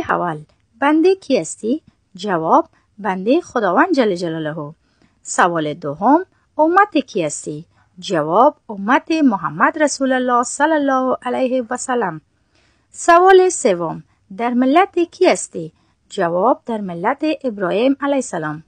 اول: بنده کی هستی؟ جواب: بنده خداوند جل جلاله. سوال دوم: امت کی هستی؟ جواب: امت محمد رسول الله صلی الله علیه و سلم. سوال سوم: در ملت کی هستی؟ جواب: در ملت ابراهیم علیه السلام.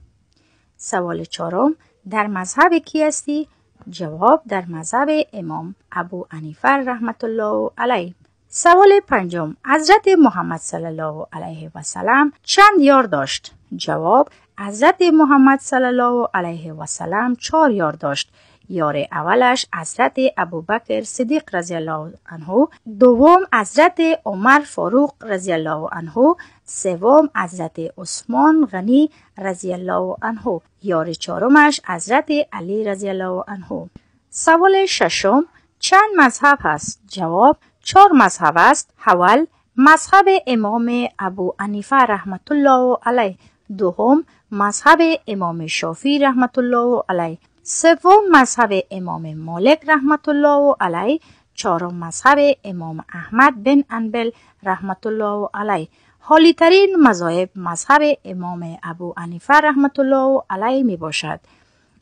سوال چهارم: در مذهب کی هستی؟ جواب: در مذهب امام ابو حنیفه رحمت الله علیه. سوال پنجم: حضرت محمد صلی الله علیه و سلم چند یار داشت؟ جواب: حضرت محمد صلی الله علیه و سلم 4 یار داشت. یار اولش حضرت ابوبکر صدیق رضی الله عنه، دوم حضرت عمر فاروق رضی الله عنه، سوم حضرت عثمان غنی رضی الله عنه، یار چهارمش حضرت علی رضی الله عنه. سوال ششم: چند مذهب هست؟ جواب: 4 مذهب است. اول: مذهب امام ابو حنیفه رحمت الله علیه، دوم: مذهب امام شافعی رحمت الله علیه، سوم: مذهب امام مالک رحمت الله علیه، چهارم: مذهب امام احمد بن حنبل رحمت الله علیه. حالی ترین مذاهب مذهب امام ابو حنیفه رحمت الله علیه می باشد.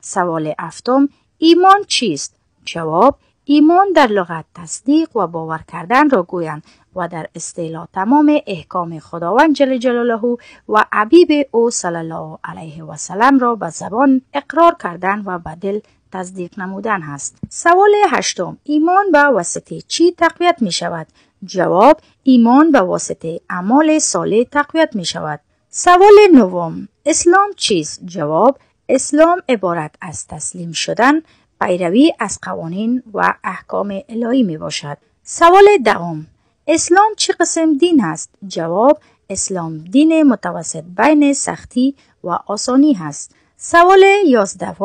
سوال هفتم: ایمان چیست؟ جواب: ایمان در لغت تصدیق و باور کردن را گویند و در اصطلاح تمام احکام خداوند جل جلاله و حبیب او صلی الله علیه و سلم را به زبان اقرار کردن و به دل تصدیق نمودن است. سوال هشتم: ایمان به واسطه چی تقویت می شود؟ جواب: ایمان به واسطه اعمال صالح تقویت می شود. سوال نهم: اسلام چیست؟ جواب: اسلام عبارت از تسلیم شدن، پیروی از قوانین و احکام الهی می باشد. سوال دهم: اسلام چه قسم دین است؟ جواب: اسلام دین متوسط بین سختی و آسانی است. سوال 11: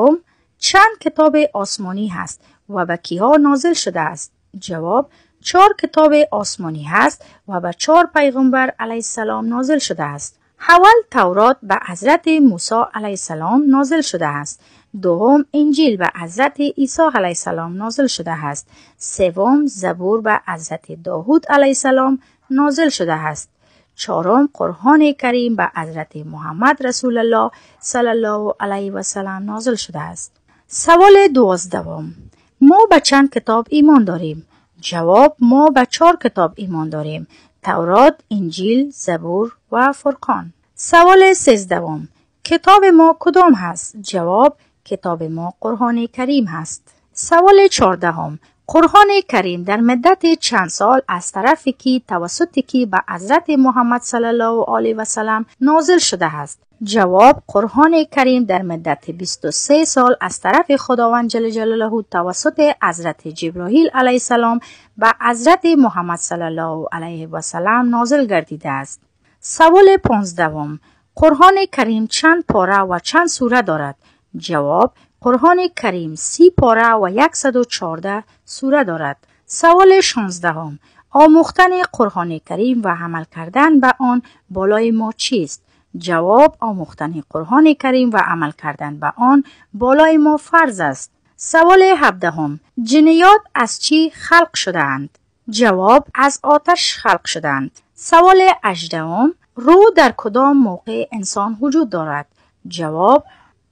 چند کتاب آسمانی هست و به کیها نازل شده است؟ جواب: 4 کتاب آسمانی هست و به 4 پیغمبر علیه السلام نازل شده است. اول: تورات به حضرت موسی علیه السلام نازل شده است. دوم: انجیل به حضرت عیسی علیه السلام نازل صل است. سوم: زبور به حضرت داوود علیه السلام نازل شده است. چهارم: قرآن کریم به حضرت محمد رسول الله صلی الله علیه و سلم نازل شده است. سوال 12: ما به چند کتاب ایمان داریم؟ جواب: ما به 4 کتاب ایمان داریم: تورات، انجیل، زبور و فرقان. سوال 13: کتاب ما کدام هست؟ جواب: کتاب ما قرآن کریم هست. سوال 14: قرآن کریم در مدت چند سال از طرف کی توسط کی به حضرت محمد صلی الله علیه و سلم نازل شده است؟ جواب: قرآن کریم در مدت 23 سال از طرف خداوند جل جلاله توسط حضرت جبرائیل علیه السلام به حضرت محمد صلی الله علیه و سلم نازل گردیده است. سوال 15: قرآن کریم چند پاره و چند سوره دارد؟ جواب: قرآن کریم 30 پاره و 114 سوره دارد. سوال 16: آموختن قرآن کریم و عمل کردن به آن بالای ما چیست؟ جواب: آموختن قرآن کریم و عمل کردن به آن بالای ما فرض است. سوال 17: جنیات از چی خلق شده‌اند؟ جواب: از آتش خلق شدند. سوال 18: روح در کدام موقع انسان وجود دارد؟ جواب: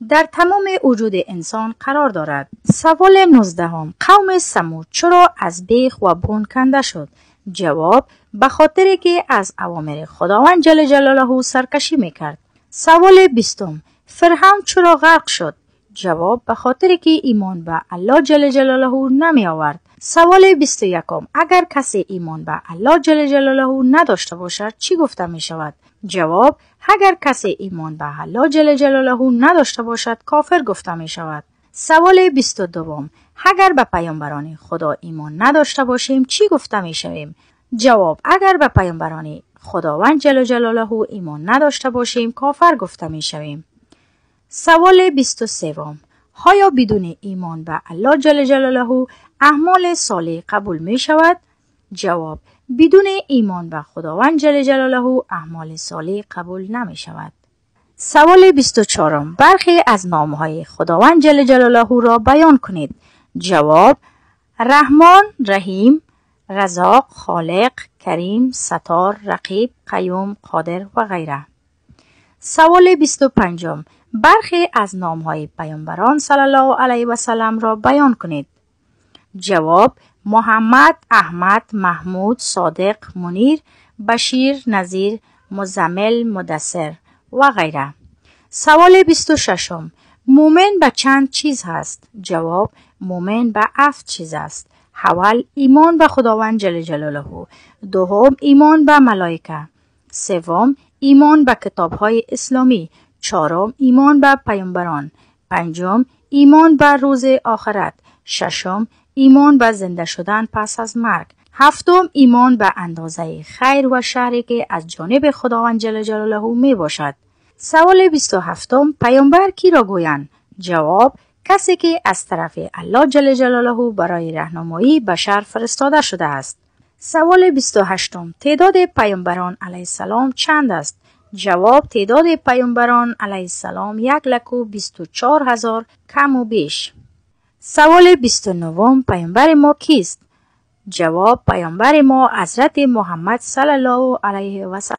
در تمام وجود انسان قرار دارد. سوال 19: قوم ثمود چرا از بیخ و بون کنده شد؟ جواب: به خاطر که از اوامر خداوند جل جلاله سرکشی میکرد. سوال 20: فرعون چرا غرق شد؟ جواب: به خاطر که ایمان به الله جل جلاله نمی آورد. سوال 21: اگر کسی ایمان به الله جل جلاله نداشته باشد چی گفته می شود؟ جواب: اگر کسی ایمان به الله جل جلاله نداشته باشد کافر گفته می شود. سوال 22: اگر به پیامبران خدا ایمان نداشته باشیم چی گفته می شویم؟ جواب: اگر به پیامبران خداوند جل جلاله ایمان نداشته باشیم کافر گفته می شویم. سوال 23: آیا بدون ایمان به الله جل جلاله اعمال صالح قبول می شود؟ جواب: بدون ایمان به خداوند جل جلاله اعمال صالح قبول نمی شود. سوال 24: برخی از نامهای خداوند جل جلاله را بیان کنید. جواب: رحمان، رحیم، رزاق، خالق، کریم، ستار، رقیب، قیوم، قادر و غیره. سوال 25. برخی از نام‌های پیامبران صلی الله علیه و سلم را بیان کنید. جواب: محمد، احمد، محمود، صادق، منیر، بشیر، نذیر، مزمل، مدثر و غیره. سوال 26. مومن به چند چیز هست؟ جواب: مومن به 7 چیز است. اول، ایمان به خداوند جل جلاله. دوم، ایمان به ملائکه. سوم، ایمان به کتاب‌های اسلامی. چهارم، ایمان به پیامبران. پنجم، ایمان به روز آخرت. ششم، ایمان به زنده شدن پس از مرگ. هفتم، ایمان به اندازه خیر و شری که از جانب خداوند جل جلاله می باشد. سوال 27. پیامبر کی را گویند؟ جواب: کسی که از طرف الله جل جلاله برای راهنمایی بشر فرستاده شده است. سوال 28. تعداد پیامبران علیه السلام چند است؟ جواب: تعداد پیامبران علیه السلام 1,24,000 کم و بیش. سوال 29. پیامبر ما کیست؟ جواب: پیامبر ما حضرت محمد صلی الله علیه و سلم